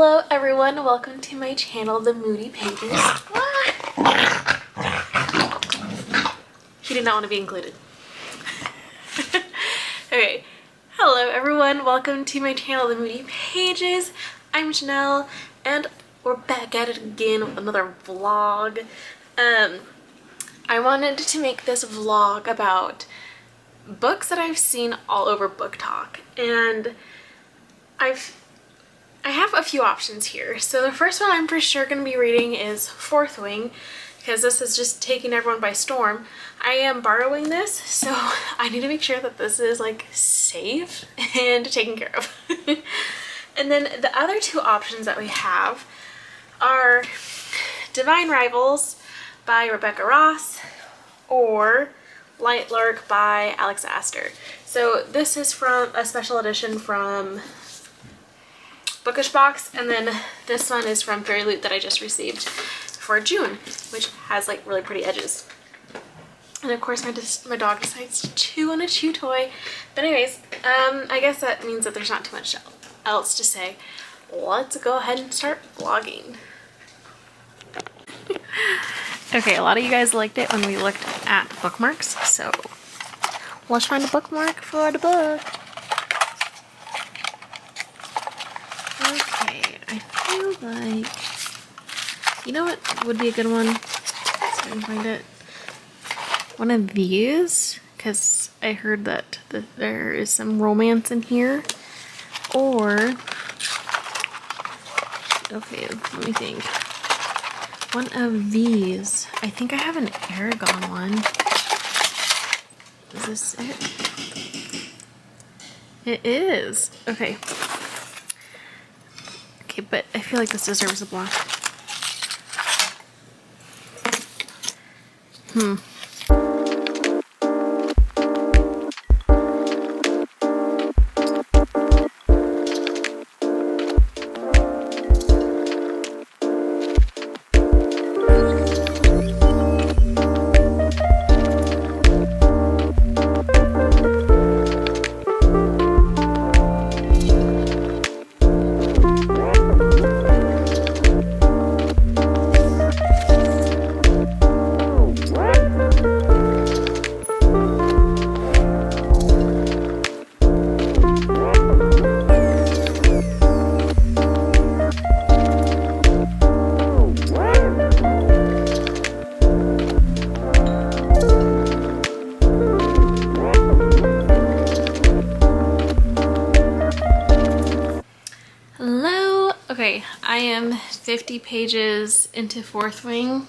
Hello everyone, welcome to my channel, The Moody Pages. He did not want to be included. Okay, hello everyone, welcome to my channel, The Moody Pages. I'm Janelle, and we're back at it again with another vlog. I wanted to make this vlog about books that I've seen all over Book Talk, and I have a few options here. So the first one I'm for sure going to be reading is Fourth Wing, because this is just taking everyone by storm. I am borrowing this, so I need to make sure that this is like safe and taken care of. And then the other two options that we have are Divine Rivals by Rebecca Ross or Light Lark by Alex Astor. So this is from a special edition from Bookish Box, and then this one is from Fairy Loot that I just received for June, which has like really pretty edges. And of course my dog decides to chew on a chew toy. But anyways, I guess that means that there's not too much else to say. Let's go ahead and start vlogging. Okay, a lot of you guys liked it when we looked at bookmarks, so let's find a bookmark for the book. Okay, I feel like, you know what would be a good one? So I can find it. One of these, because I heard that there is some romance in here. Or, okay, let me think. One of these. I think I have an Aragon one. Is this it? It is. Okay. Okay, but I feel like this deserves a block. Hello! Okay, I am 50 pages into Fourth Wing.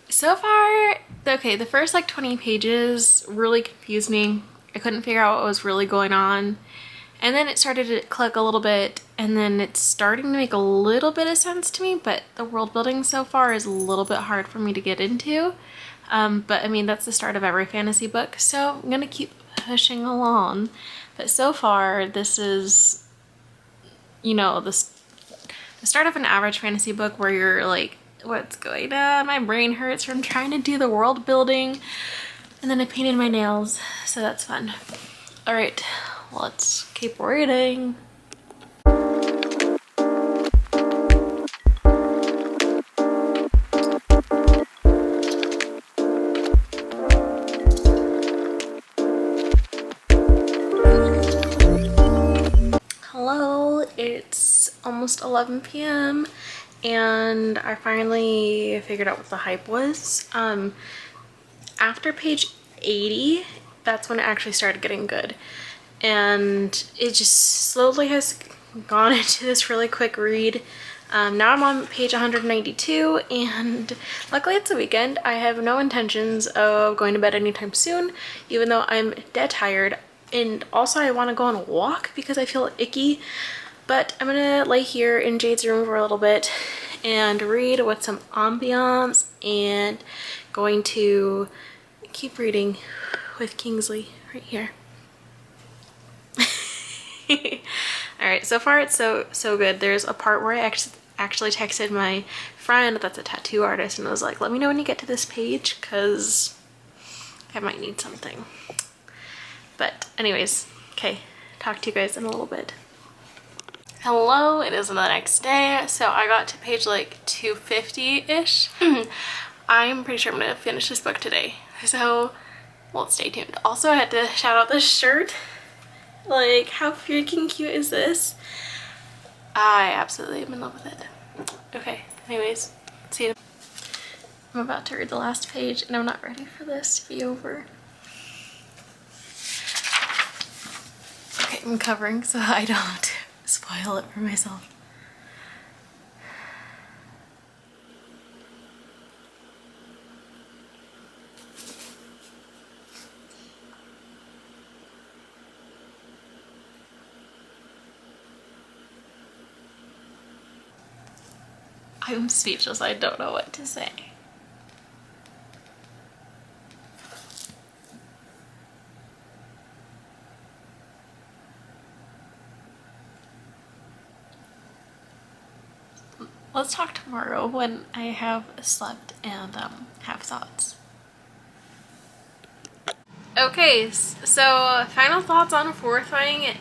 So far, okay, the first like 20 pages really confused me. I couldn't figure out what was really going on. And then it started to click a little bit, and then it's starting to make a little bit of sense to me, but the world building so far is a little bit hard for me to get into. But I mean, that's the start of every fantasy book, so I'm gonna keep pushing along. But so far, this is, you know, the start of an average fantasy book where you're like, what's going on? My brain hurts from trying to do the world building. And then I painted my nails, so that's fun. All right, let's keep reading. Hello, it's almost 11 p.m. and I finally figured out what the hype was. After page 80, that's when it actually started getting good. And it just slowly has gone into this really quick read. Now I'm on page 192, and luckily it's a weekend. I have no intentions of going to bed anytime soon, even though I'm dead tired. And also I want to go on a walk because I feel icky. But I'm gonna lay here in Jade's room for a little bit and read with some ambiance, and going to keep reading with Kingsley right here. Alright, so far it's so good. There's a part where I actually texted my friend that's a tattoo artist and was like, let me know when you get to this page because I might need something. But anyways, okay, talk to you guys in a little bit. Hello, it is the next day, so I got to page like 250-ish. I'm pretty sure I'm gonna finish this book today, so well, stay tuned. Also, I had to shout out this shirt. Like, how freaking cute is this? I absolutely am in love with it. Okay, anyways, see you. I'm about to read the last page and I'm not ready for this to be over. Okay, I'm covering so I don't spoil it for myself. I'm speechless. I don't know what to say. Let's talk tomorrow when I have slept and have thoughts. Okay, so final thoughts on Fourth Wing.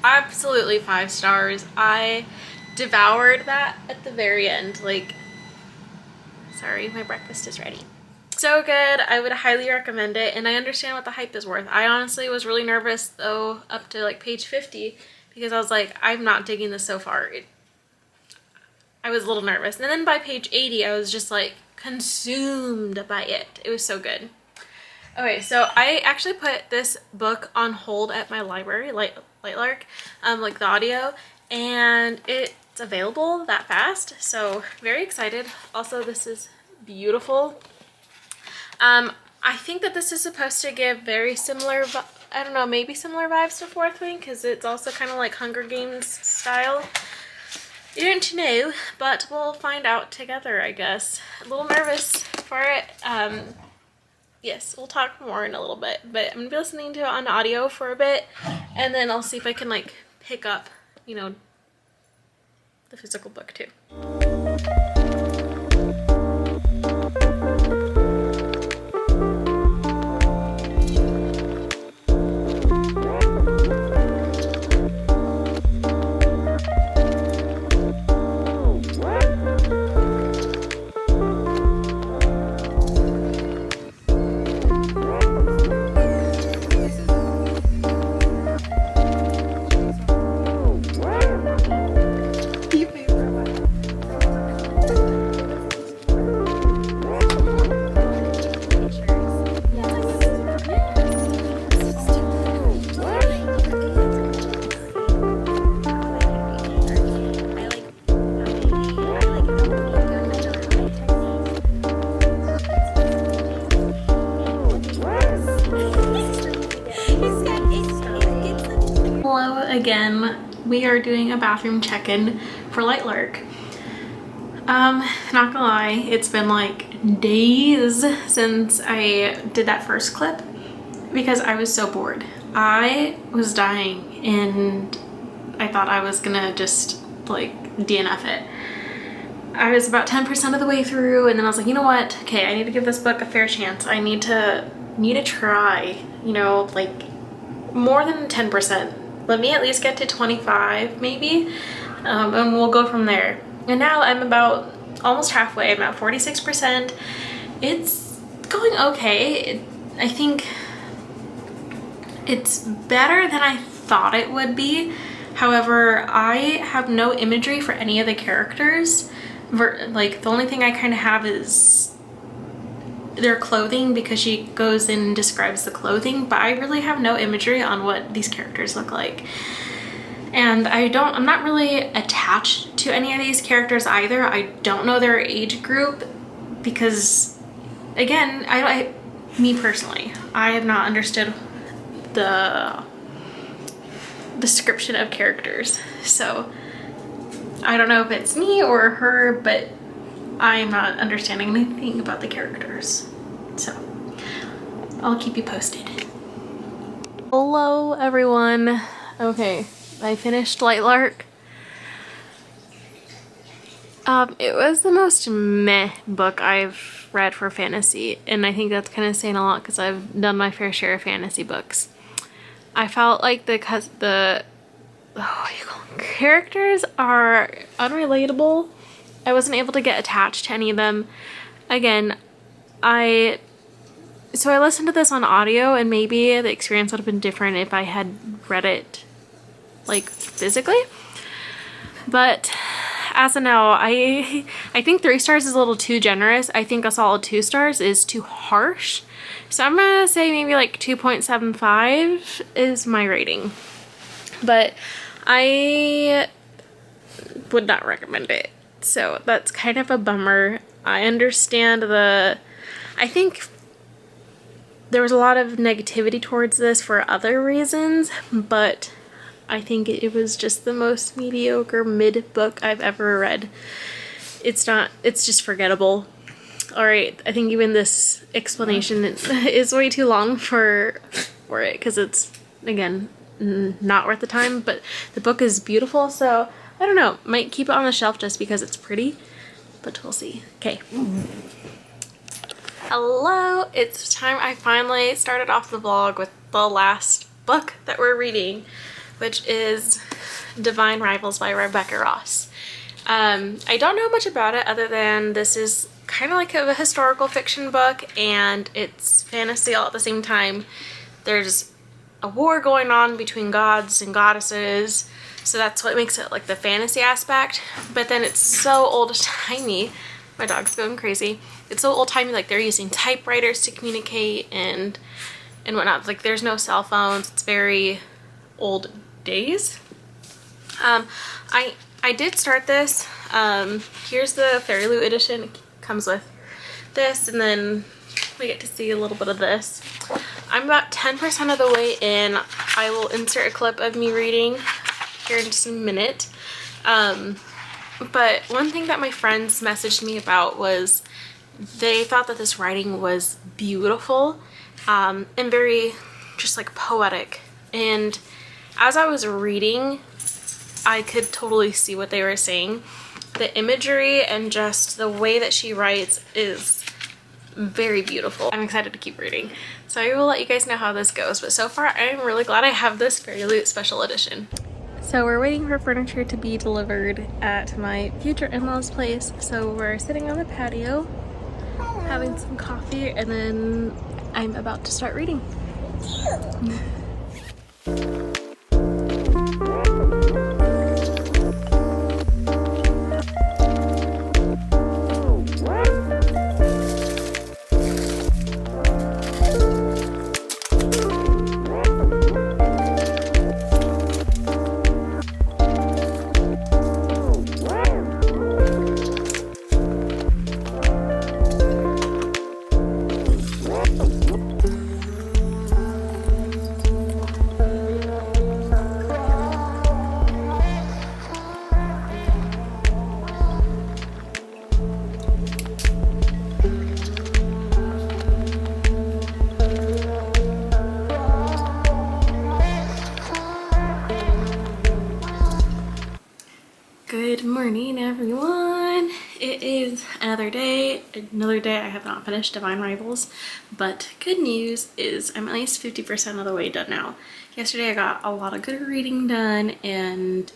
Absolutely 5 stars. I devoured that at the very end. Like, sorry, my breakfast is ready. So good. I would highly recommend it, and I understand what the hype is worth. I honestly was really nervous though up to like page 50 because I was like, I'm not digging this so far. I was a little nervous. And then by page 80, I was just like consumed by it. It was so good. Okay, so I actually put this book on hold at my library, Lightlark, like the audio, and it's available that fast. So very excited. Also, this is beautiful. I think that this is supposed to give very similar, I don't know, maybe similar vibes to Fourth Wing because it's also kind of like Hunger Games style. You don't know, but we'll find out together, I guess. A little nervous for it. Yes, we'll talk more in a little bit, but I'm gonna be listening to it on audio for a bit, and then I'll see if I can like pick up, you know, the physical book too. Again, we are doing a bathroom check-in for Lightlark. Not gonna lie, it's been like days since I did that first clip because I was so bored. I was dying and I thought I was gonna just like DNF it. I was about 10% of the way through and then I was like, you know what? Okay, I need to give this book a fair chance. I need to try, you know, like more than 10%. Let me at least get to 25 maybe, and we'll go from there. And now I'm about almost halfway. I'm at 46%. It's going okay. I think it's better than I thought it would be. However, I have no imagery for any of the characters. Like, the only thing I kind of have is their clothing because she goes in and describes the clothing, but I really have no imagery on what these characters look like. And I'm not really attached to any of these characters either. I don't know their age group because, again, me personally, I have not understood the description of characters. So I don't know if it's me or her, but I'm not understanding anything about the characters. So I'll keep you posted. Hello everyone. Okay, I finished Lightlark. It was the most meh book I've read for fantasy, and I think that's kind of saying a lot because I've done my fair share of fantasy books. I felt like the characters are unrelatable. I wasn't able to get attached to any of them. Again, I listened to this on audio, and maybe the experience would have been different if I had read it like physically. But as of now, I think 3 stars is a little too generous. I think a solid 2 stars is too harsh. So I'm gonna say maybe like 2.75 is my rating. But I would not recommend it. So that's kind of a bummer. I understand I think there was a lot of negativity towards this for other reasons, but I think it was just the most mediocre mid book I've ever read. It's just forgettable. Alright, I think even this explanation is way too long for it, because it's, again, not worth the time, but the book is beautiful, so I don't know, might keep it on the shelf just because it's pretty, but we'll see. Okay. Hello, it's time I finally started off the vlog with the last book that we're reading, which is Divine Rivals by Rebecca Ross. I don't know much about it other than this is kind of like a historical fiction book, and it's fantasy all at the same time. There's a war going on between gods and goddesses, so that's what makes it like the fantasy aspect, but then it's so old-timey. My dog's going crazy. It's so old-timey, like they're using typewriters to communicate and whatnot. Like there's no cell phones. It's very old days. I did start this. Here's the Fairy Loot edition. It comes with this, and then we get to see a little bit of this. I'm about 10% of the way in. I will insert a clip of me reading here in just a minute. But one thing that my friends messaged me about was they thought that this writing was beautiful, and very just like poetic. And as I was reading, I could totally see what they were saying. The imagery and just the way that she writes is very beautiful. I'm excited to keep reading. So I will let you guys know how this goes, but so far I'm really glad I have this Fairy Loot special edition. So we're waiting for furniture to be delivered at my future in-laws place. So we're sitting on the patio, having some coffee, and then I'm about to start reading. Good morning, everyone. It is another day I have not finished Divine Rivals, but good news is I'm at least 50% of the way done now. Yesterday I got a lot of good reading done, and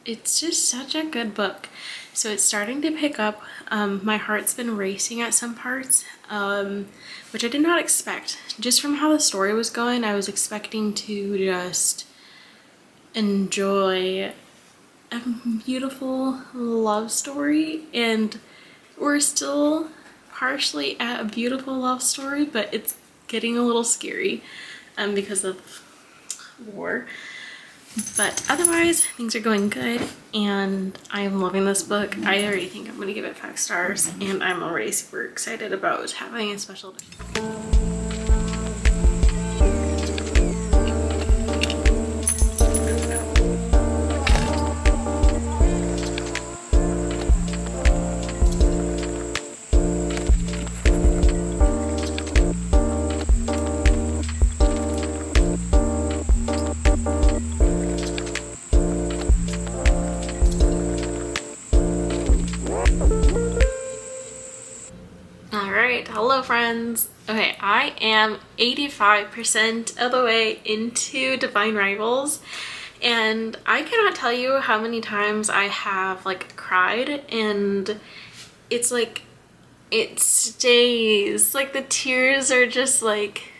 it's just such a good book. So it's starting to pick up. My heart's been racing at some parts, which I did not expect. Just from how the story was going, I was expecting to just enjoy a beautiful love story, and we're still partially at a beautiful love story, but it's getting a little scary because of war. But otherwise, things are going good, and I'm loving this book. I already think I'm going to give it 5 stars, and I'm already super excited about having a special edition. Hello friends. Okay, I am 85% of the way into Divine Rivals, And I cannot tell you how many times I have like cried, and it's like it stays, like the tears are just like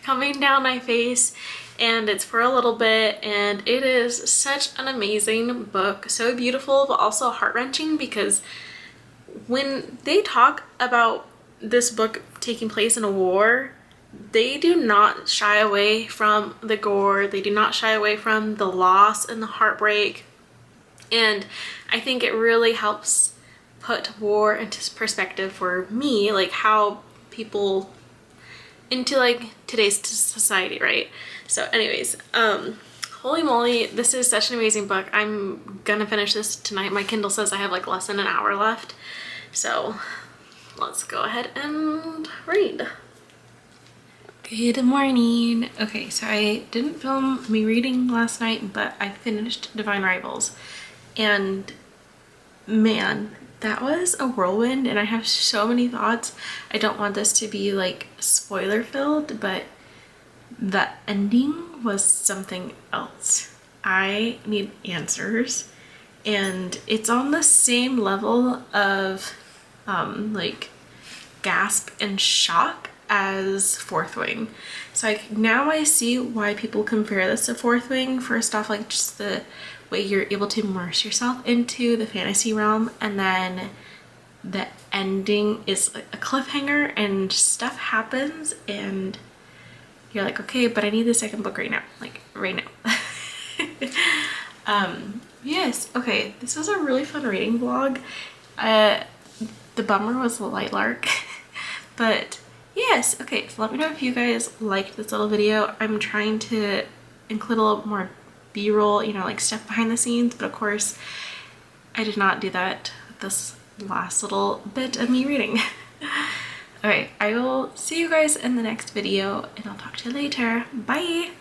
coming down my face, and it's for a little bit. And it is such an amazing book, so beautiful but also heart-wrenching, because when they talk about this book taking place in a war, they do not shy away from the gore, they do not shy away from the loss and the heartbreak. And I think it really helps put war into perspective for me, like how people into like today's society, right? So anyways, holy moly, this is such an amazing book. I'm gonna finish this tonight. My Kindle says I have like less than an hour left, so let's go ahead and read. Good morning. Okay, so I didn't film me reading last night, but I finished Divine Rivals, and man, that was a whirlwind, and I have so many thoughts. I don't want this to be like spoiler filled, but the ending was something else. I need answers, and it's on the same level of like gasp and shock as Fourth Wing. So like now I see why people compare this to Fourth Wing. First off, like just the way you're able to immerse yourself into the fantasy realm, and then the ending is a cliffhanger and stuff happens and you're like, okay, but I need the second book right now, like right now. Yes, okay, this was a really fun reading vlog. The bummer was the light lark. But yes, okay, so let me know if you guys liked this little video. I'm trying to include a little more b-roll, you know, like stuff behind the scenes, but of course I did not do that with this last little bit of me reading. Alright, I will see you guys in the next video, and I'll talk to you later. Bye!